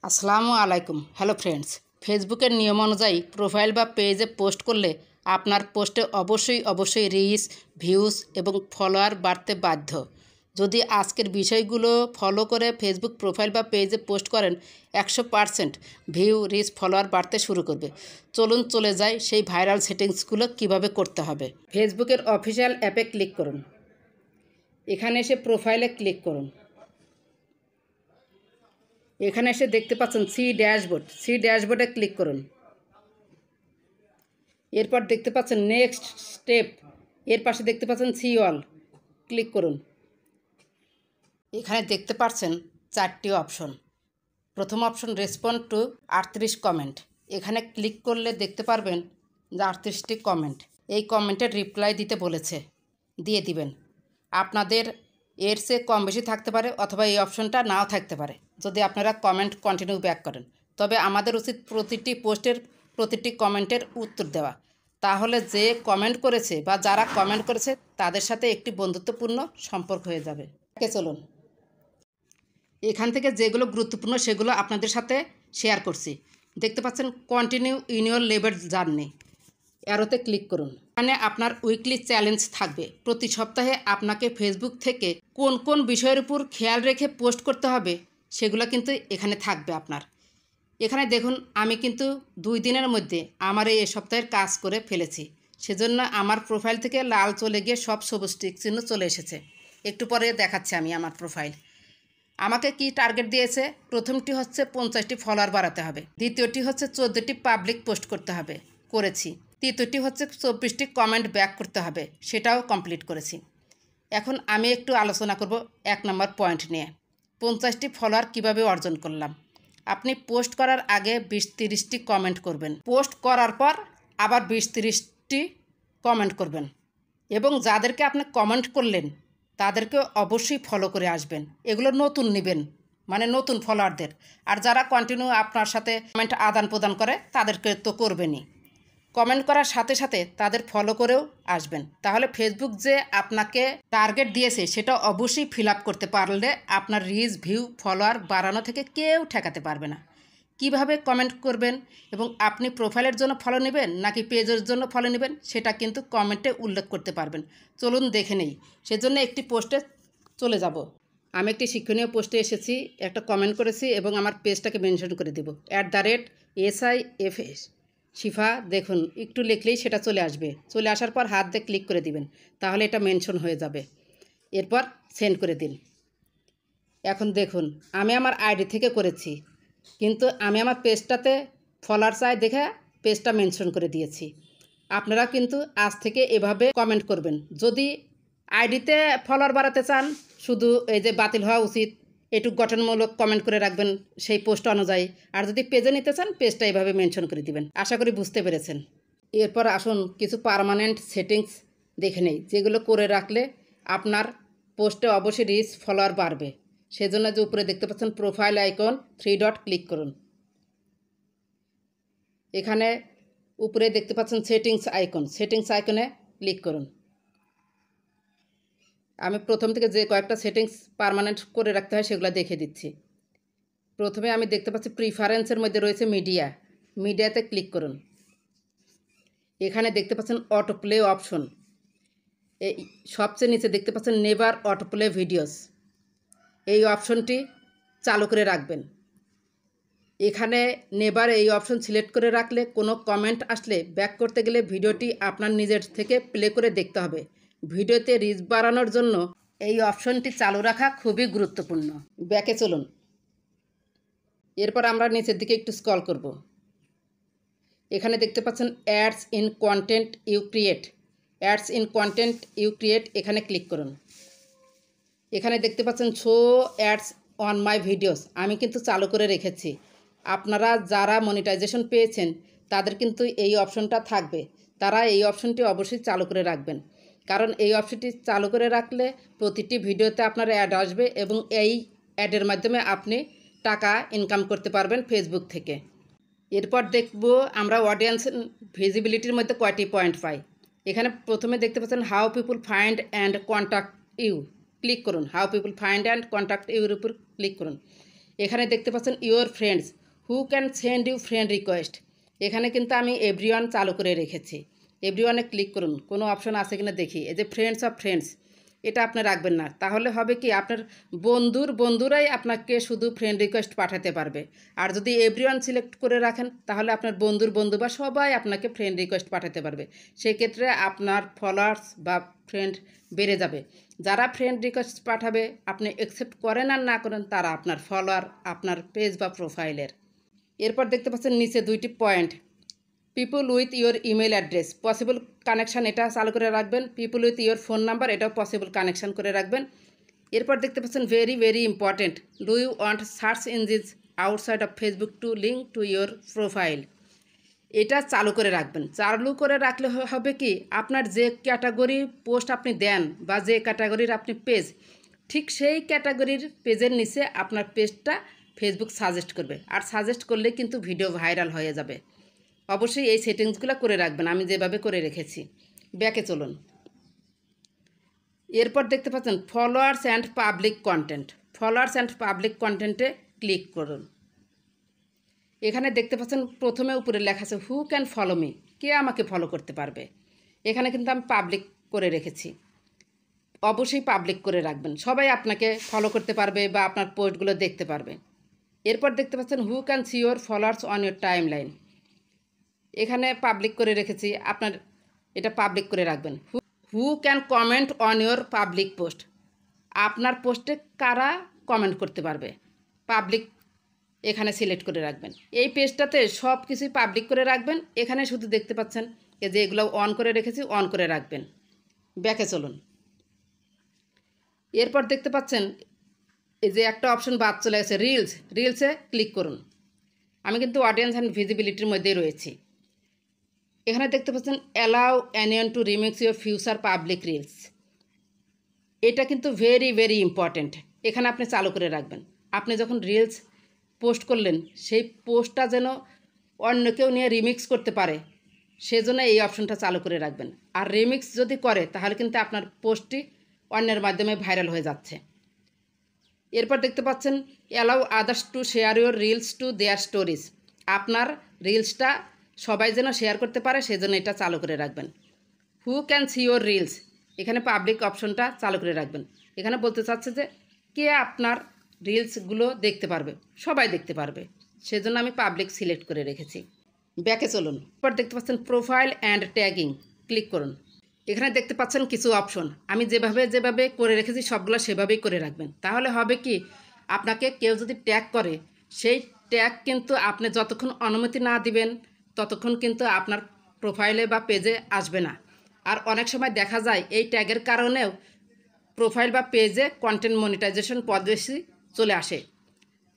আসসালামু আলাইকুম। Hello friends, ফেসবুকের নিয়ম অনুযায়ী প্রোফাইল বা পেজে পোস্ট করলে আপনার পোস্টে অবশ্যই রিচ, ভিউজ এবং ফলোয়ার বাড়তে বাধ্য। যদি আজকের বিষয়গুলো ফলো করে ফেসবুক প্রোফাইল বা পেজে পোস্ট করেন 100% ভিউ, রিচ, ফলোয়ার বাড়তে শুরু করবে। চলুন চলে যাই সেই ভাইরাল সেটিংসগুলো কিভাবে করতে হবে। ফেসবুকের অফিসিয়াল অ্যাপে ক্লিক করুন। এখানে এসে প্রোফাইলে ক্লিক করুন। এখানে এসে দেখতে পাচ্ছেন সি ড্যাশবোর্ডে ক্লিক করুন। এরপর দেখতে পাচ্ছেন নেক্সট স্টেপ, এর পাশে দেখতে পাচ্ছেন সি অল, ক্লিক করুন। এখানে দেখতে পাচ্ছেন 4টি অপশন। প্রথম অপশন রেসপন্ড টু 38 কমেন্ট। এখানে ক্লিক করলে দেখতে পারবেন যে 38টি কমেন্ট। এই কমেন্টের রিপ্লাই দিতে বলেছে, দিয়ে দিবেন। আপনাদের এর চেয়ে কম বেশি থাকতে পারে অথবা এই অপশনটা নাও থাকতে পারে যদি আপনারা কমেন্ট কন্টিনিউ ব্যাক করেন। তবে আমাদের উচিত প্রতিটি পোস্টের প্রতিটি কমেন্টের উত্তর দেওয়া। তাহলে যে কমেন্ট করেছে বা যারা কমেন্ট করেছে তাদের সাথে একটি বন্ধুত্বপূর্ণ সম্পর্ক হয়ে যাবে। চলুন, এখান থেকে যেগুলো গুরুত্বপূর্ণ সেগুলো আপনাদের সাথে শেয়ার করছি। দেখতে পাচ্ছেন continue in your level journey, অ্যারোতে ক্লিক করুন। এখানে আপনার উইকলি চ্যালেঞ্জ থাকবে। প্রতি সপ্তাহে আপনাকে ফেসবুক থেকে কোন কোন বিষয়ের উপর খেয়াল রেখে পোস্ট করতে হবে সেগুলো কিন্তু এখানে থাকবে আপনার। এখানে দেখুন আমি কিন্তু 2 দিনের মধ্যে আমার এই সপ্তাহের কাজ করে ফেলেছি। সেজন্য আমার প্রোফাইল থেকে লাল চলে গিয়ে সব সবুজ টিক চিহ্ন চলে এসেছে। একটু পরে দেখাচ্ছি আমি আমার প্রোফাইল। আমাকে কি টার্গেট দিয়েছে? প্রথমটি হচ্ছে 50টি ফলোয়ার বাড়াতে হবে, দ্বিতীয়টি হচ্ছে 14টি পাবলিক পোস্ট করতে হবে, করেছি। তৃতীয়টি হচ্ছে 24টি কমেন্ট ব্যাক করতে হবে, সেটাও কমপ্লিট করেছি। এখন আমি একটু আলোচনা করব 1 নম্বর পয়েন্ট নিয়ে, 50টি ফলোয়ার কিভাবে অর্জন করলাম। আপনি পোস্ট করার আগে 20-30টি কমেন্ট করবেন, পোস্ট করার পর আবার 20-30টি কমেন্ট করবেন এবং যাদেরকে আপনি কমেন্ট করলেন তাদেরকে অবশ্যই ফলো করে আসবেন। এগুলো নতুন নেবেন, মানে নতুন ফলোয়ারদের। আর যারা কন্টিনিউ আপনার সাথে কমেন্ট আদান প্রদান করে তাদেরকে তো করবেনই। কমেন্ট করার সাথে সাথে তাদের ফলো করেও আসবেন। তাহলে ফেসবুক যে আপনাকে টার্গেট দিয়েছে সেটা অবশ্যই ফিল আপ করতে পারলে আপনার রিচ, ভিউ, ফলোয়ার বাড়ানো থেকে কেউ ঠেকাতে পারবে না। কিভাবে কমেন্ট করবেন এবং আপনি প্রোফাইলের জন্য ফলো নেবেন নাকি পেজের জন্য ফলো নেবেন সেটা কিন্তু কমেন্টে উল্লেখ করতে পারবেন। চলুন দেখে নেই। সেজন্য একটি পোস্টে চলে যাব। আমি একটি শিক্ষণীয় পোস্টে এসেছি, একটা কমেন্ট করেছি এবং আমার পেজটাকে মেনশন করে দেব @SIFS শিফা। দেখুন একটু লিখলেই সেটা চলে আসবে। চলে আসার পর হাত দিয়ে ক্লিক করে দিবেন, তাহলে এটা মেনশন হয়ে যাবে। এরপর সেন্ড করে দিন। এখন দেখুন আমি আমার আইডি থেকে করেছি, কিন্তু আমি আমার পেজটাতে ফলোয়ার চাই দেখে পেজটা মেনশন করে দিয়েছি। আপনারা কিন্তু আজ থেকে এভাবে কমেন্ট করবেন। যদি আইডিতে ফলোয়ার বাড়াতে চান, শুধু এই যে বাতিল হওয়া উচিত এটুকু গঠনমূলক কমেন্ট করে রাখবেন সেই পোস্ট অনুযায়ী। আর যদি পেজে নিতে চান পেজটা এভাবে মেনশন করে দিবেন। আশা করি বুঝতে পেরেছেন। এরপর আসুন কিছু পার্মানেন্ট সেটিংস দেখে নেই, যেগুলো করে রাখলে আপনার পোস্টে অবশ্যই রিচ, ফলোয়ার বাড়বে। সেজন্য যে উপরে দেখতে পাচ্ছেন প্রোফাইল আইকন 3 ডট ক্লিক করুন। এখানে উপরে দেখতে পাচ্ছেন সেটিংস আইকনে ক্লিক করুন। আমি প্রথম থেকে যে কয়েকটা সেটিংস পার্মানেন্ট করে রাখতে হয় সেগুলো দেখে দিচ্ছি। প্রথমে আমি দেখতে পাচ্ছি প্রিফারেন্সের মধ্যে রয়েছে মিডিয়াতে ক্লিক করুন। এখানে দেখতে পাচ্ছেন অটো প্লে অপশন। এই সবচেয়ে নিচে দেখতে পাচ্ছেন নেভার অটো প্লে ভিডিওস, এই অপশনটি চালু করে রাখবেন। এখানে নেভার এই অপশন সিলেক্ট করে রাখলে কোনো কমেন্ট আসলে ব্যাক করতে গেলে ভিডিওটি আপনার নিজের থেকে প্লে করে দেখতে হবে। ভিডিওতে রিচ বাড়ানোর জন্য এই অপশনটি চালু রাখা খুবই গুরুত্বপূর্ণ। ব্যাকে চলুন। এরপর আমরা নিচের দিকে একটু স্ক্রল করব। এখানে দেখতে পাচ্ছেন ads in content you create, এখানে ক্লিক করুন। এখানে দেখতে পাচ্ছেন show ads on my videos, আমি কিন্তু চালু করে রেখেছি। আপনারা যারা মনিটাইজেশন পেয়েছেন তাদের কিন্তু এই অপশনটা থাকবে, তারা এই অপশনটি অবশ্যই চালু করে রাখবেন। কারণ এই অপশনটি চালু করে রাখলে প্রতিটি ভিডিওতে আপনার অ্যাড আসবে এবং এই অ্যাডের মাধ্যমে আপনি টাকা ইনকাম করতে পারবেন ফেসবুক থেকে। এরপর দেখব আমরা অডিয়েন্স ভিজিবিলিটির মধ্যে কয়টি পয়েন্ট পাই। এখানে প্রথমে দেখতে পাচ্ছেন how people find and contact you, click করুন। How people find and contact your উপর ক্লিক করুন। এখানে দেখতে পাচ্ছেন your friends who can send you friend request. এখানে কিন্তু আমি এভরিওয়ান চালু করে রেখেছি। এভরিওয়ানে ক্লিক করুন, কোনো অপশন আছে কিনা দেখি। এই যে ফ্রেন্ডস অফ ফ্রেন্ডস, এটা আপনি রাখবেন না, তাহলে হবে কি আপনার বন্ধুরাই আপনাকে শুধু ফ্রেন্ড রিকোয়েস্ট পাঠাতে পারবে। আর যদি এভরিওয়ান সিলেক্ট করে রাখেন তাহলে আপনার বন্ধু বা সবাই আপনাকে ফ্রেন্ড রিকোয়েস্ট পাঠাতে পারবে। সেক্ষেত্রে আপনার ফলোয়ার্স বা ফ্রেন্ড বেড়ে যাবে। যারা ফ্রেন্ড রিকোয়েস্ট পাঠাবে, আপনি অ্যাকসেপ্ট করেন আর না করেন, তারা আপনার ফলোয়ার আপনার পেজ বা প্রোফাইলের। এরপর দেখতে পাচ্ছেন নিচে 2টি point, people with your email address possible connection, এটা চালু করে রাখবেন। People with your phone number, এটাও পসিবল কানেকশান করে রাখবেন। এরপর দেখতে পাচ্ছেন very important, do you want search engines outside of Facebook to link to your profile, এটা চালু করে রাখবেন। চালু করে রাখলে হবে কি, আপনার যে ক্যাটাগরি পোস্ট আপনি দেন বা যে ক্যাটাগরির আপনি পেজ, ঠিক সেই ক্যাটাগরির পেজের নিচে আপনার পেজটা ফেসবুক সাজেস্ট করবে। আর সাজেস্ট করলে কিন্তু ভিডিও ভাইরাল হয়ে যাবে। অবশ্যই এই সেটিংসগুলো করে রাখবেন, আমি যেভাবে করে রেখেছি। ব্যাকে চলুন। এরপর দেখতে পাচ্ছেন followers and public content, followers and public কন্টেন্টে ক্লিক করুন। এখানে দেখতে পাচ্ছেন প্রথমে উপরে লেখা আছে হু ক্যান ফলো মি, কে আমাকে ফলো করতে পারবে। এখানে কিন্তু আমি পাবলিক করে রেখেছি। অবশ্যই পাবলিক করে রাখবেন, সবাই আপনাকে ফলো করতে পারবে বা আপনার পোস্টগুলো দেখতে পারবে। এরপর দেখতে পাচ্ছেন who can see your followers on your time line, এখানে পাবলিক করে রেখেছি, আপনার এটা পাবলিক করে রাখবেন। Who can comment on your public post, আপনার পোস্টে কারা কমেন্ট করতে পারবে, পাবলিক এখানে সিলেক্ট করে রাখবেন। এই পেজটাতে সব কিছুই পাবলিক করে রাখবেন। এখানে শুধু দেখতে পাচ্ছেন এই যে এগুলো অন করে রেখেছি, অন করে রাখবেন। ব্যাকে চলুন। এরপর দেখতে পাচ্ছেন এই যে একটা অপশন বাদ চলে গেছে, রিলসে ক্লিক করুন। আমি কিন্তু অডিয়েন্স অ্যান্ড ভিজিবিলিটির মধ্যেই রয়েছি। এখানে দেখতে পাচ্ছেন allow anyone to remix your future public reels, এটা কিন্তু ভেরি ইম্পর্ট্যান্ট। এখানে আপনি চালু করে রাখবেন। আপনি যখন রিলস পোস্ট করলেন, সেই পোস্টটা যেন অন্য কেউ নিয়ে রিমিক্স করতে পারে, সেজন্য এই অপশনটা চালু করে রাখবেন। আর রিমিক্স যদি করে তাহলে কিন্তু আপনার পোস্টটি অন্যের মাধ্যমে ভাইরাল হয়ে যাচ্ছে। এরপর দেখতে পাচ্ছেন allow others to share your reels to their stories, আপনার রিলসটা সবাই যেন শেয়ার করতে পারে, সেজন্য এটা চালু করে রাখবেন। Who can see your reels, এখানে পাবলিক অপশনটা চালু করে রাখবেন। এখানে বলতে চাচ্ছে যে কে আপনার রিলসগুলো দেখতে পারবে, সবাই দেখতে পারবে, সেজন্য আমি পাবলিক সিলেক্ট করে রেখেছি। ব্যাকে চলুন। এরপর দেখতে পাচ্ছেন প্রোফাইল অ্যান্ড ট্যাগিং, ক্লিক করুন। এখানে দেখতে পাচ্ছেন কিছু অপশন, আমি যেভাবে করে রেখেছি সবগুলো সেভাবেই করে রাখবেন। তাহলে হবে কি, আপনাকে কেউ যদি ট্যাগ করে, সেই ট্যাগ কিন্তু আপনি যতক্ষণ অনুমতি না দিবেন ততক্ষণ কিন্তু আপনার প্রোফাইলে বা পেজে আসবে না। আর অনেক সময় দেখা যায় এই ট্যাগের কারণেও প্রোফাইল বা পেজে কন্টেন্ট মনিটাইজেশন পলিসি চলে আসে।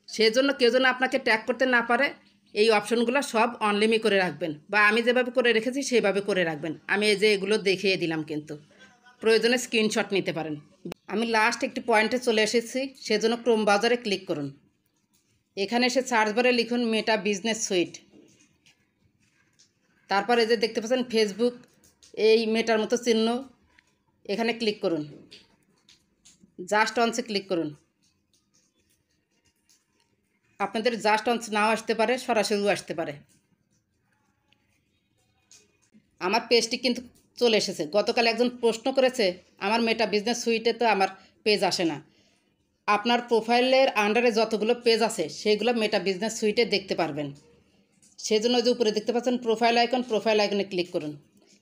সেজন্য কেউ যেন আপনাকে ট্যাগ করতে না পারে, এই অপশনগুলো সব অনলিমি করে রাখবেন, বা আমি যেভাবে করে রেখেছি সেভাবে করে রাখবেন। আমি এই যে এগুলো দেখিয়ে দিলাম, কিন্তু প্রয়োজনে স্ক্রিনশট নিতে পারেন। আমি লাস্ট একটি পয়েন্টে চলে এসেছি, সেজন্য ক্রোম ব্রাউজারে ক্লিক করুন। এখানে এসে সার্চ বারে লিখুন মেটা বিজনেস সুইট। তারপর এই যে দেখতে পাচ্ছেন ফেসবুক, এই মেটার মতো চিহ্ন, এখানে ক্লিক করুন। জাস্ট অনসে ক্লিক করুন। আপনাদের জাস্ট অনস নাও আসতে পারে, সরাসরিও আসতে পারে। আমার পেজটি কিন্তু চলে এসেছে। গতকাল একজন প্রশ্ন করেছে আমার মেটা বিজনেস সুইটে তো আমার পেজ আসে না। আপনার প্রোফাইলের আন্ডারে যতগুলো পেজ আছে সেইগুলো মেটা বিজনেস সুইটে দেখতে পারবেন। সেজন্য যে উপরে দেখতে পাচ্ছেন প্রোফাইল আইকনে ক্লিক করুন।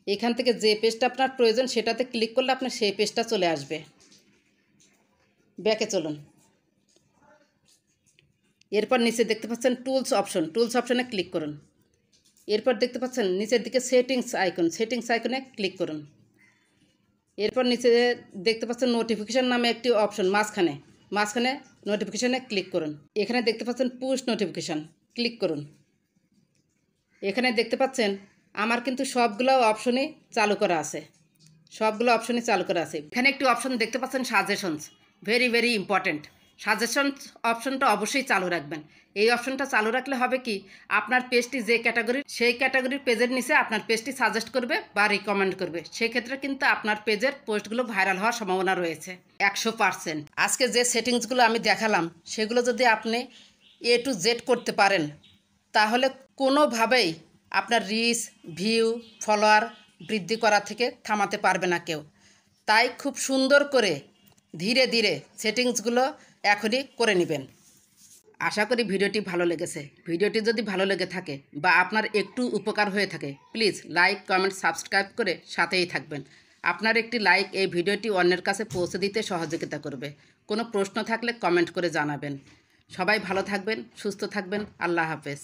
এখান থেকে যে পেজটা আপনার প্রয়োজন সেটাতে ক্লিক করলে আপনার সেই পেজটা চলে আসবে। ব্যাকে চলুন। এরপর নিচে দেখতে পাচ্ছেন টুলস অপশনে ক্লিক করুন। এরপর দেখতে পাচ্ছেন নিচের দিকে সেটিংস আইকনে ক্লিক করুন। এরপর নিচে দেখতে পাচ্ছেন নোটিফিকেশান নামে একটি অপশন, মাঝখানে নোটিফিকেশানে ক্লিক করুন। এখানে দেখতে পাচ্ছেন পুশ নোটিফিকেশান, ক্লিক করুন। এখানে দেখতে পাচ্ছেন আমার কিন্তু সবগুলো অপশনই চালু করা আছে, এখানে একটি অপশন দেখতে পাচ্ছেন সাজেশনস, ভেরি ইম্পর্ট্যান্ট। সাজেশন অপশনটা অবশ্যই চালু রাখবেন। এই অপশনটা চালু রাখলে হবে কি, আপনার পেজটি যে ক্যাটাগরি, সেই ক্যাটাগরির পেজের নিচে আপনার পেজটি সাজেস্ট করবে বা রিকমেন্ড করবে। সেক্ষেত্রে কিন্তু আপনার পেজের পোস্টগুলো ভাইরাল হওয়ার সম্ভাবনা রয়েছে 100%। আজকে যে সেটিংসগুলো আমি দেখালাম সেগুলো যদি আপনি A to Z করতে পারেন, তাহলে কোনোভাবেই আপনার রিচ, ভিউ, ফলোয়ার বৃদ্ধি করা থেকে থামাতে পারবে না কেউ। তাই খুব সুন্দর করে ধীরে ধীরে সেটিংসগুলো এখনই করে নেবেন। আশা করি ভিডিওটি ভালো লেগেছে। ভিডিওটি যদি ভালো লেগে থাকে বা আপনার একটু উপকার হয়ে থাকে, প্লিজ লাইক, কমেন্ট, সাবস্ক্রাইব করে সাথেই থাকবেন। আপনার একটি লাইক এই ভিডিওটি অন্যের কাছে পৌঁছে দিতে সহযোগিতা করবে। কোনো প্রশ্ন থাকলে কমেন্ট করে জানাবেন। সবাই ভালো থাকবেন, সুস্থ থাকবেন। আল্লাহ হাফেজ।